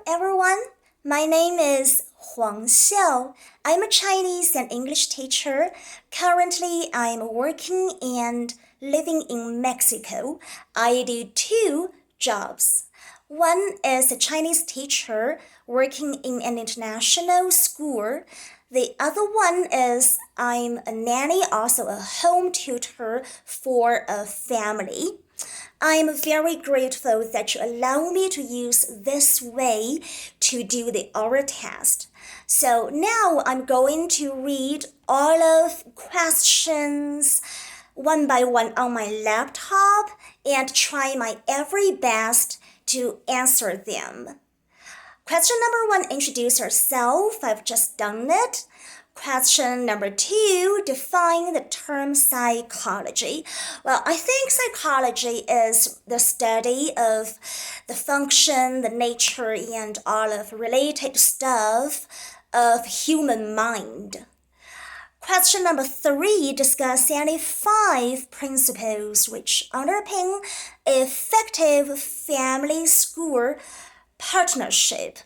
everyone. My name is Huang Xiao. I'm a Chinese and English teacher. Currently, I'm working and living in Mexico. I do two jobs. One is a Chinese teacher working in an international school. The other one is I'm a nanny, also a home tutor for a family. I'm very grateful that you allow me to use this way to do the oral test. So now I'm going to read all of questions one by one on my laptop and try my very best to answer them. Question number 1, introduce yourself. I've just done it. Question number 2, define the term psychology. Well, I think psychology is the study of the function, the nature, and all of related stuff of human mind. Question number 3, discuss any 5 principles which underpin effective family-school partnership.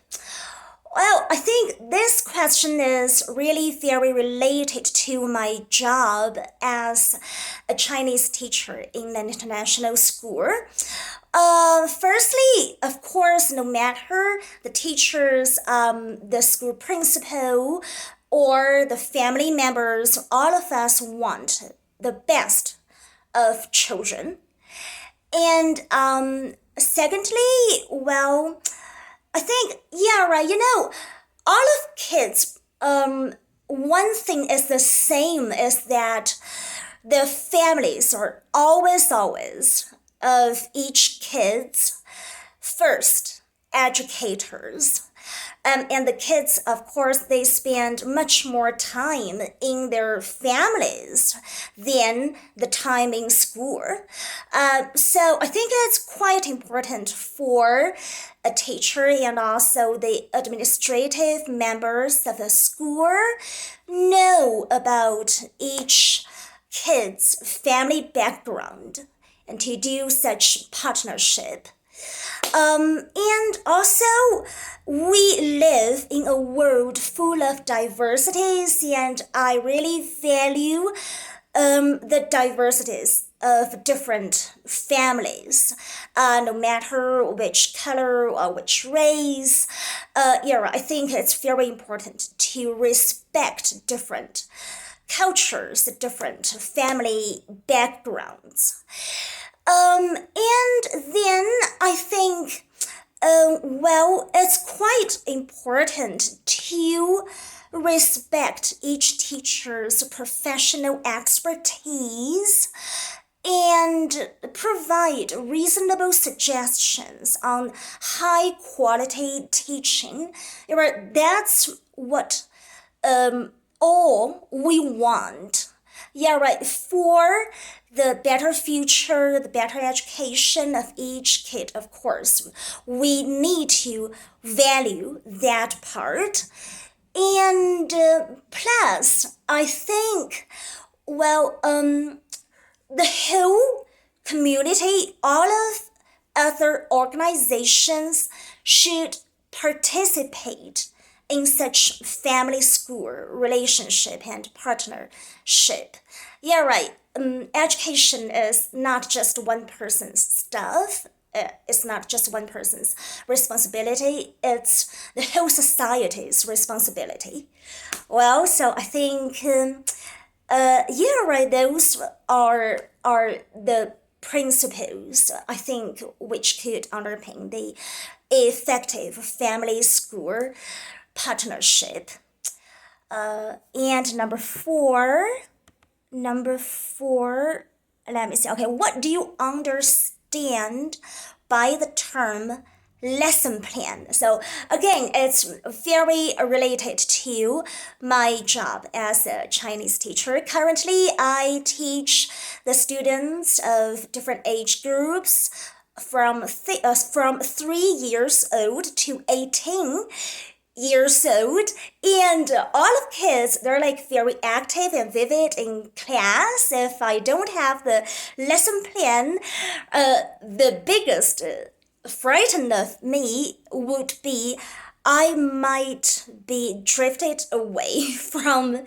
Well, I think this question is really very related to my job as a Chinese teacher in an international school. Firstly, of course, no matter the teachers, the school principal, or the family members, all of us want the best of children. And secondly, well, I think, all of kids, one thing is the same is that the families are always of each kid's first educators. And the kids, of course, they spend much more time in their families than the time in school. So I think it's quite important for a teacher and also the administrative members of the school know about each kid's family background and to do such partnership. And also, we live in a world full of diversities, and I really value the diversities of different families, no matter which color or which race. I think it's very important to respect different cultures, different family backgrounds. And then I think, it's quite important to respect each teacher's professional expertise and provide reasonable suggestions on high quality teaching. That's what all we want. For the better future, the better education of each kid, of course, we need to value that part. And plus, I think, the whole community, all of other organizations should participate in such family school relationship and partnership. Education is not just one person's stuff. It's not just one person's responsibility. It's the whole society's responsibility. Well, so I think, those are the principles, I think, which could underpin the effective family school partnership. And number four, let me see. Okay, what do you understand by the term lesson plan? So again, it's very related to my job as a Chinese teacher. Currently, I teach the students of different age groups from 3 years old to 18 years old, and all of kids, they're like very active and vivid in class. If I don't have the lesson plan, the biggest frightened of me would be I might be drifted away from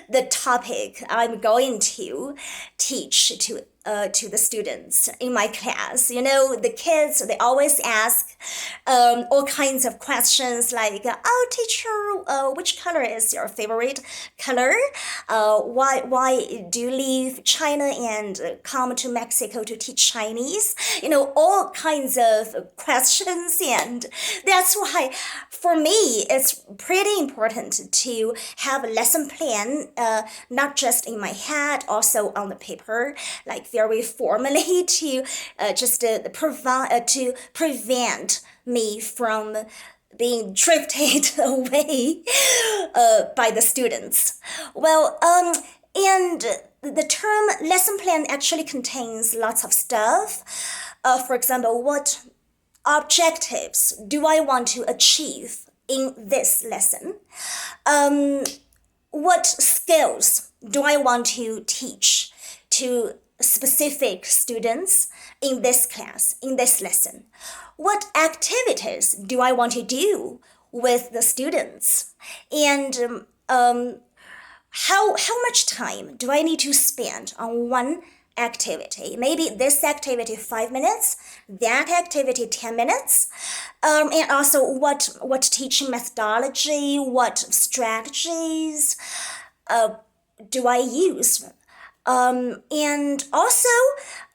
the topic I'm going to teach to the students in my class. You know, the kids, they always ask all kinds of questions like, oh, teacher, which color is your favorite color? Why do you leave China and come to Mexico to teach Chinese? You know, all kinds of questions. And that's why, for me, it's pretty important to have a lesson plan, not just in my head, also on the paper, like very formally to provide to prevent me from being drifted away by the students. Well, and the term lesson plan actually contains lots of stuff. For example, what objectives do I want to achieve in this lesson? What skills do I want to teach to specific students in this class, in this lesson? What activities do I want to do with the students? And how much time do I need to spend on one activity? Maybe this activity 5 minutes, that activity 10 minutes. And also what teaching methodology, what strategies do I use? And also,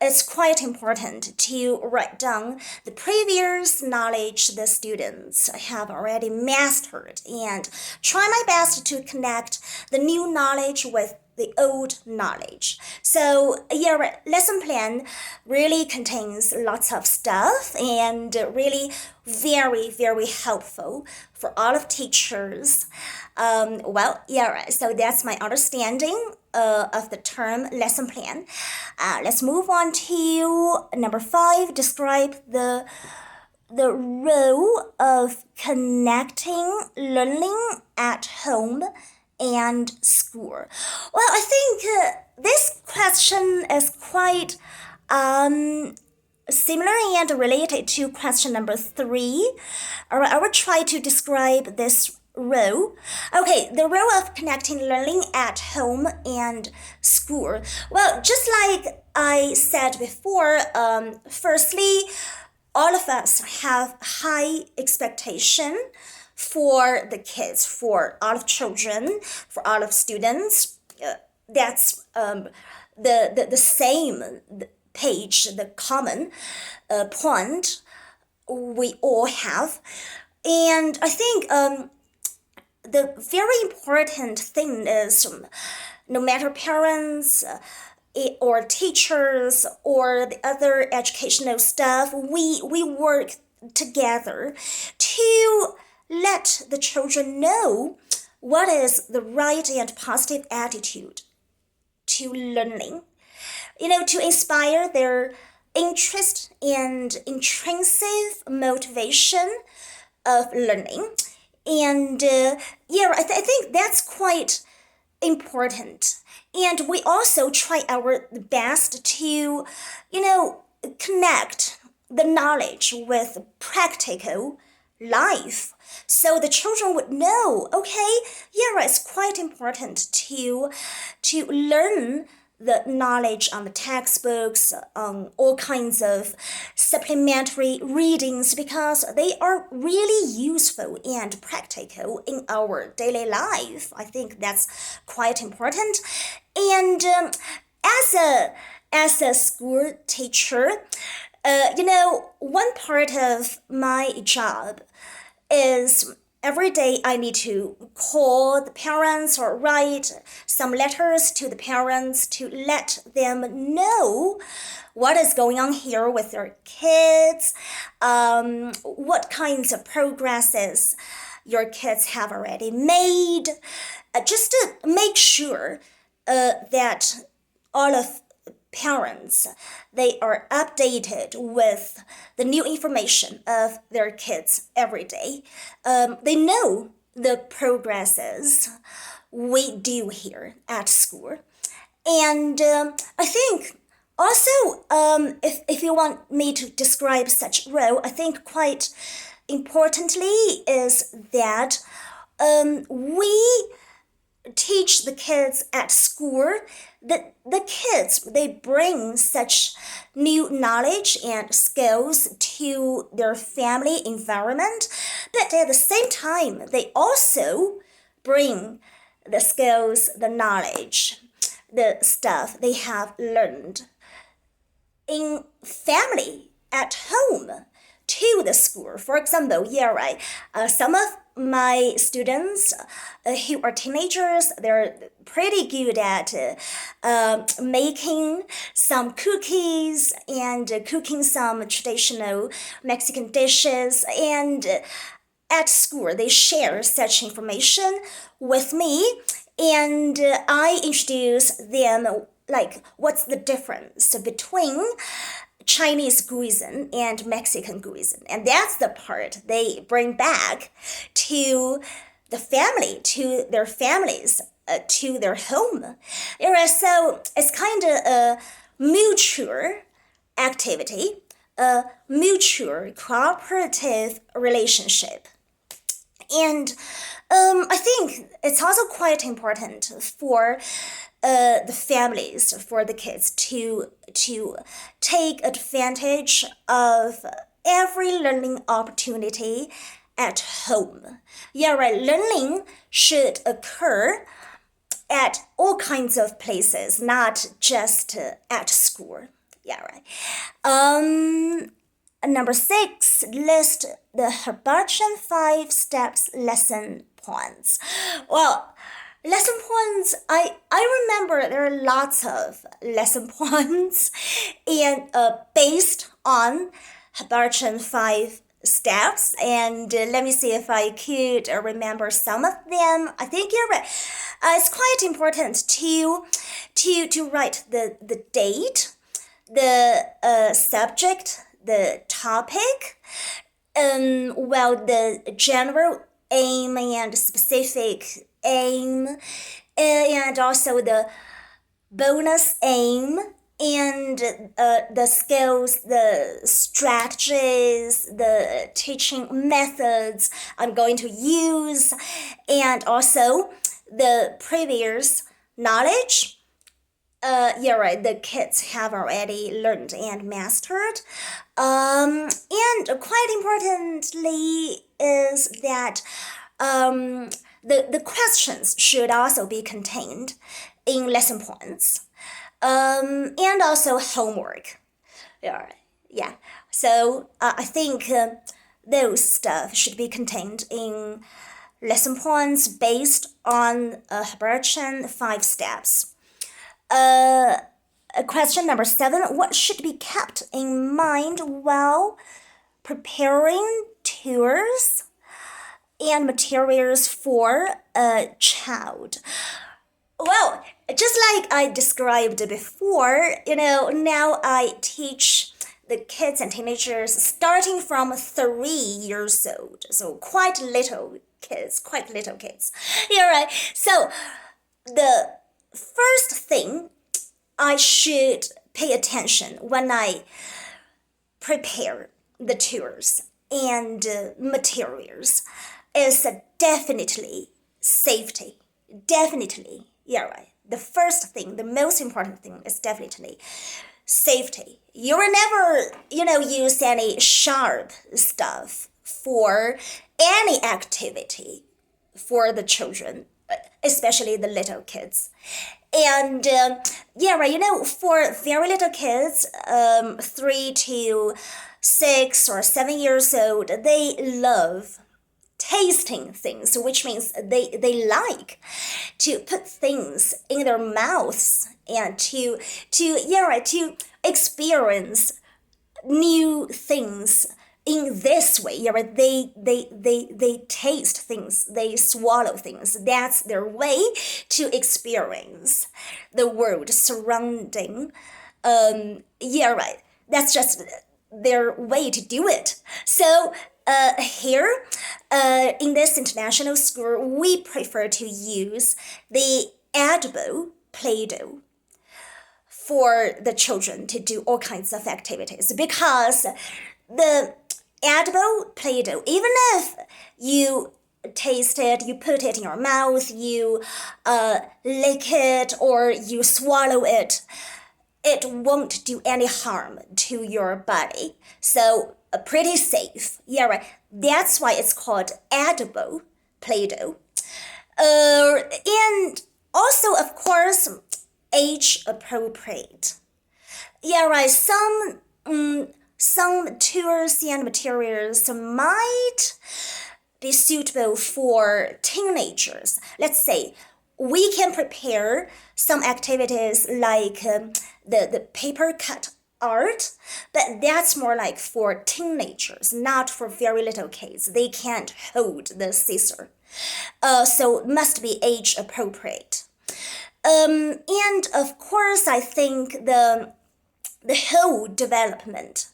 it's quite important to write down the previous knowledge the students have already mastered and try my best to connect the new knowledge with the old knowledge. So your lesson plan really contains lots of stuff and really very, very helpful for all of teachers. So that's my understanding of the term lesson plan. Let's move on to number 5. Describe the role of connecting learning at home and school. Well, I think this question is quite similar and related to question number 3. I will try to describe this role. Okay, the role of connecting learning at home and school. Well, just like I said before, firstly, all of us have high expectation for the kids, for all of children, for all of students. That's the same page, the common point we all have. And I think the very important thing is no matter parents or teachers or the other educational staff, we work together to let the children know what is the right and positive attitude to learning, to inspire their interest and intrinsic motivation of learning. And I think that's quite important. And we also try our best to, connect the knowledge with practical life. So the children would know, okay, it's quite important to learn the knowledge on the textbooks, on all kinds of supplementary readings, because they are really useful and practical in our daily life. I think that's quite important. And as a school teacher, one part of my job is every day I need to call the parents or write some letters to the parents to let them know what is going on here with their kids, what kinds of progresses your kids have already made, just to make sure that all of parents, they are updated with the new information of their kids every day. They know the progresses we do here at school. And I think Also, if you want me to describe such role, I think quite importantly is that we teach the kids at school. The kids, they bring such new knowledge and skills to their family environment, but at the same time they also bring the skills, the knowledge, the stuff they have learned in family at home to the school. For example, yeah, right. Some of my students who are teenagers, they're pretty good at making some cookies and cooking some traditional Mexican dishes. And at school, they share such information with me, and I introduce them like what's the difference between Chinese cuisine and Mexican cuisine. And that's the part they bring back to the family, to their families, to their home. So it's kind of a mutual activity, a mutual cooperative relationship. And I think it's also quite important for the families, for the kids to take advantage of every learning opportunity at home. Yeah, right. Learning should occur at all kinds of places, not just at school. Yeah, right. Number 6, list the Hibachian 5 steps lesson points. Well, lesson points, I remember there are lots of lesson points, and based on Hibachian 5 steps, and let me see if I could remember some of them. I think you're right. It's quite important to write the date, the subject, the topic, the general aim and specific aim, and also the bonus aim, and the skills, the strategies, the teaching methods I'm going to use, and also the previous knowledge. You're right, the kids have already learned and mastered. And quite importantly is that the questions should also be contained in lesson points, and also homework. Yeah. So I think those stuff should be contained in lesson points based on Hibachian 5 steps. Question number 7, what should be kept in mind while preparing tours and materials for a child? Well, just like I described before, now I teach the kids and teenagers starting from 3 years old. So quite little kids. Yeah, right. So the first thing I should pay attention when I prepare the tours and materials is definitely safety. Definitely, yeah, right. The first thing, the most important thing is definitely safety. You will never, use any sharp stuff for any activity for the children, especially the little kids. And yeah, right, for very little kids, 3 to 6 or 7 years old, they love tasting things, which means they like to put things in their mouths and to experience new things in this way. Yeah, right? They taste things, they swallow things. That's their way to experience the world surrounding. Yeah, right. That's just their way to do it. So here, in this international school, we prefer to use the edible Play-Doh for the children to do all kinds of activities, because the edible Play-Doh, even if you taste it, you put it in your mouth, you lick it, or you swallow it, it won't do any harm to your body. So pretty safe. Yeah, right. That's why it's called edible Play-Doh. And also, of course, age appropriate. Yeah, right. Some tools and materials might be suitable for teenagers. Let's say we can prepare some activities like the paper cut art, but that's more like for teenagers, not for very little kids. They can't hold the scissor. So it must be age appropriate. And of course, I think the whole development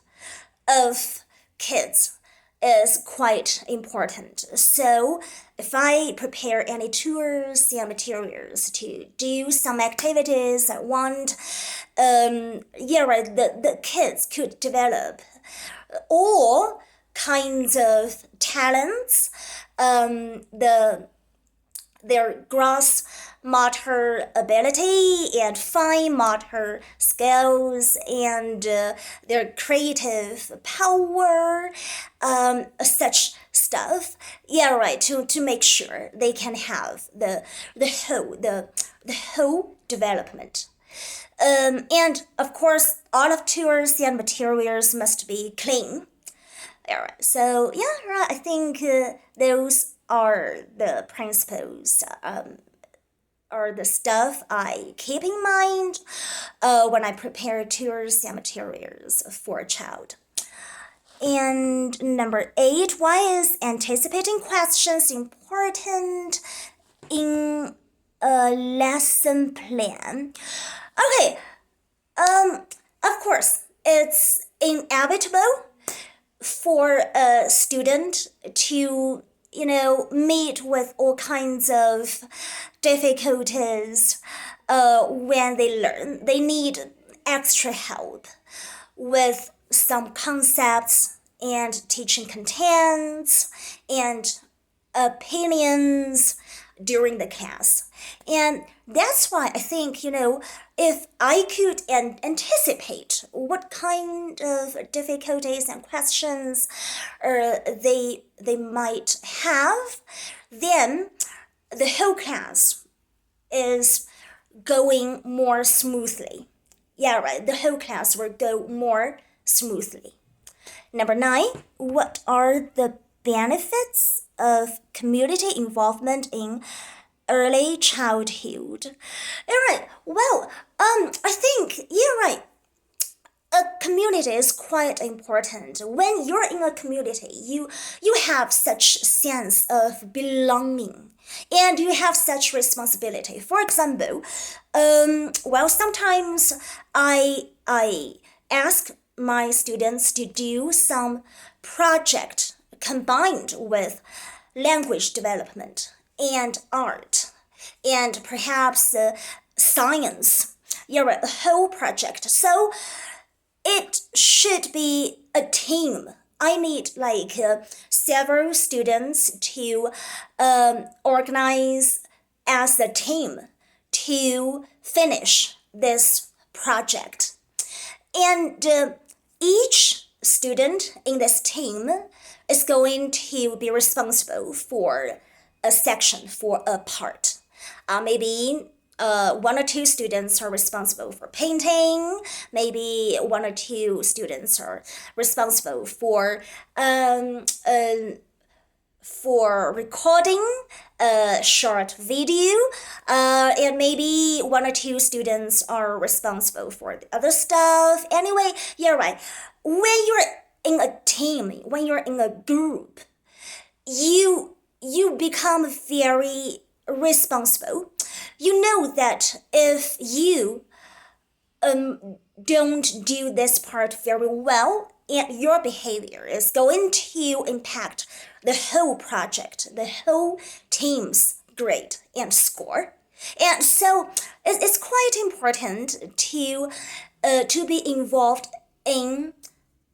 of kids is quite important. So if I prepare any tools and materials to do some activities I want, the kids could develop all kinds of talents, their gross motor ability and fine motor skills and their creative power, such stuff. Yeah, right. To make sure they can have the whole development. And of course, all of tools and materials must be clean. All right. So yeah, right. I think those are the principles, or the stuff I keep in mind when I prepare tools and materials for a child. And number 8, why is anticipating questions important in a lesson plan? Okay, of course, it's inevitable for a student to meet with all kinds of difficulties when they learn. They need extra help with some concepts and teaching contents and opinions during the class. And that's why I think, if I could anticipate what kind of difficulties and questions they might have, then the whole class is going more smoothly. Yeah, right. The whole class will go more smoothly. Number 9, what are the benefits of community involvement in early childhood? All right. Well, I think you're right. A community is quite important. When you're in a community, you have such sense of belonging, and you have such responsibility. For example, sometimes I ask my students to do some project combined with language development and art and perhaps science. Yeah, a whole project. So it should be a team. I need several students to organize as a team to finish this project. And each student in this team is going to be responsible for a section, for a part. Maybe 1 or 2 students are responsible for painting. Maybe 1 or 2 students are responsible for recording a short video, and maybe 1 or 2 students are responsible for the other stuff. Anyway, you're right. When you're in a team, when you're in a group, you become very responsible. You know that if you don't do this part very well, and your behavior is going to impact the whole project, the whole team's grade and score. And so it's quite important to be involved in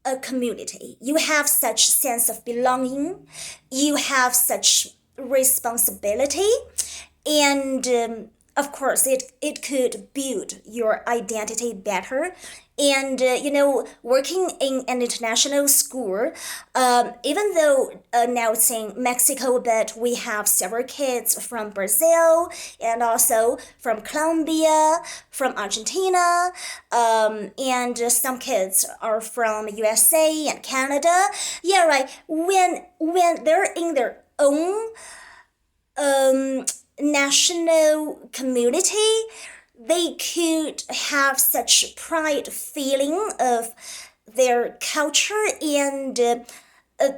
a community. You have such sense of belonging, you have such responsibility, and of course it could build your identity better. And working in an international school, even though now it's in Mexico, but we have several kids from Brazil and also from Colombia, from Argentina, and some kids are from USA and Canada. Yeah, right. When they're in their own national community, they could have such pride feeling of their culture, and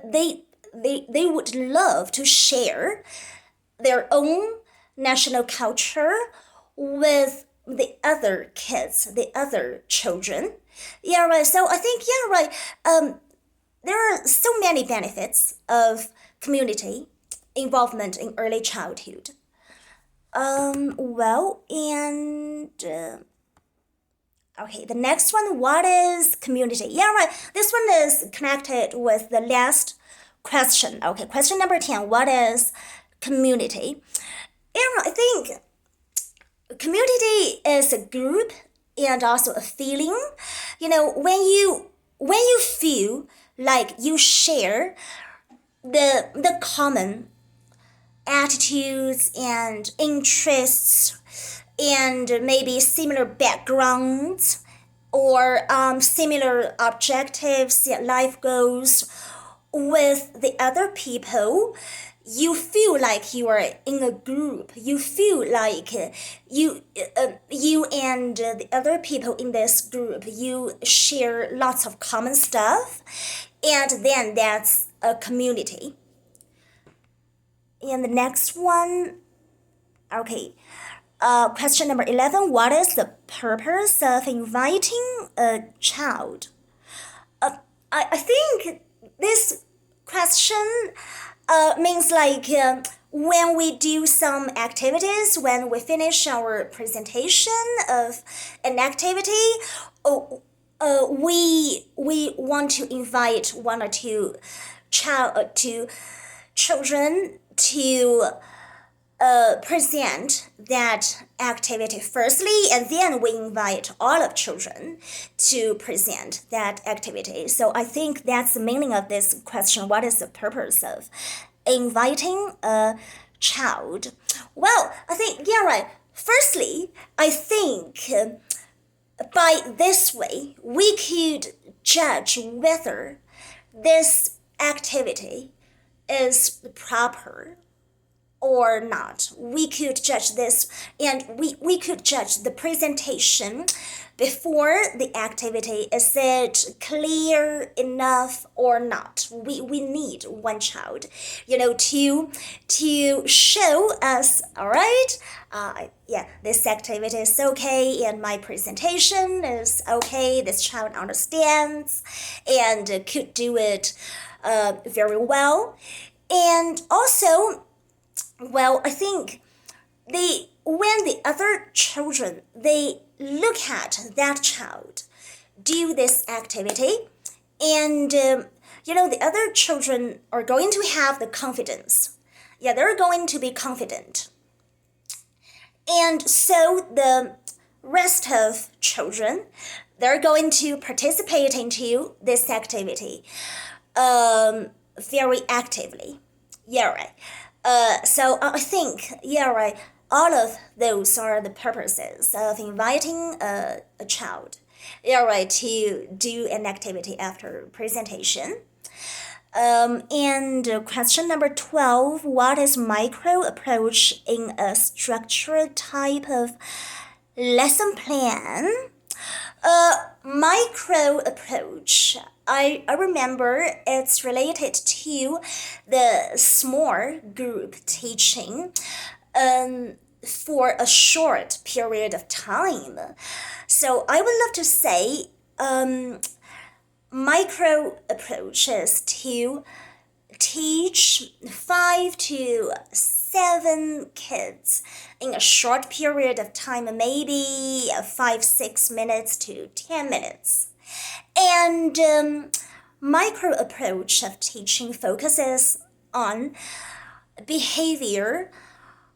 they would love to share their own national culture with the other kids, the other children. Yeah, right. So I think, yeah, right. There are so many benefits of community involvement in early childhood. Well, and okay, the next one, what is community? Yeah, right. This one is connected with the last question. Okay, question number 10, what is community? Yeah, I think community is a group and also a feeling. When you feel like you share the common attitudes and interests and maybe similar backgrounds or similar objectives, life goals with the other people, you feel like you are in a group. You feel like you and the other people in this group, you share lots of common stuff, and then that's a community. And the next one, okay. Question number 11, what is the purpose of inviting a child? I think this question means like when we do some activities, when we finish our presentation of an activity, we want to invite one or two children to present that activity firstly, and then we invite all of children to present that activity. So I think that's the meaning of this question. What is the purpose of inviting a child? Well, I think, yeah, right. Firstly, I think by this way, we could judge whether this activity is proper or not. We could judge this, and we could judge the presentation before the activity. Is it clear enough or not? We need one child, to show us, all right, yeah, this activity is okay, and my presentation is okay. This child understands and could do it very well. And also, well, I think when the other children, they look at that child do this activity, and the other children are going to have the confidence. Yeah, they're going to be confident, and so the rest of children, they're going to participate into this activity very actively. Yeah, right. So I think, yeah, right, all of those are the purposes of inviting a child, yeah, right, to do an activity after presentation. And question number 12, what is micro approach in a structured type of lesson plan? Micro approach, I remember it's related to the small group teaching for a short period of time. So I would love to say micro approach is to teach 5 to 7 kids in a short period of time, maybe 5-6 minutes to 10 minutes. And micro approach of teaching focuses on behavior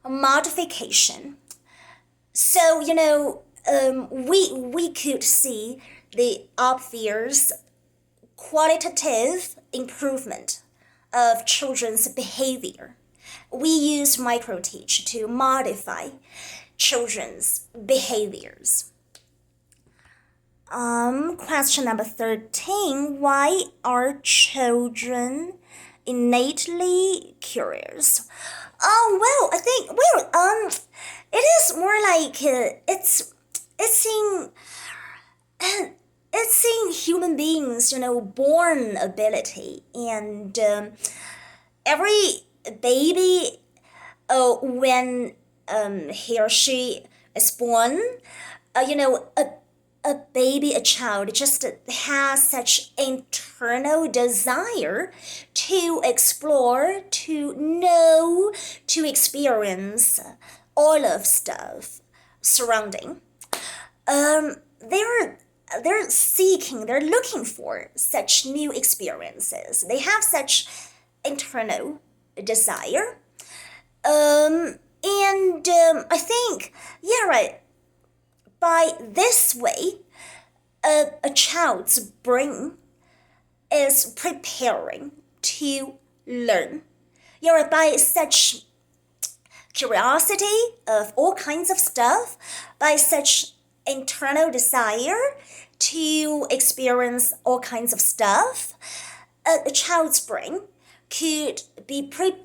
modification. So, we could see the obvious qualitative improvement of children's behavior. We use microteach to modify children's behaviors. Question number 13. Why are children innately curious? Oh, well, I think, it is more like, it's in human beings, born ability. And every baby, when he or she is born, a baby, a child, just has such internal desire to explore, to know, to experience all of stuff surrounding. They're seeking, they're looking for such new experiences. They have such internal desire. I think, yeah, right. By this way, a child's brain is preparing to learn. By such curiosity of all kinds of stuff, by such internal desire to experience all kinds of stuff, a child's brain could be prepared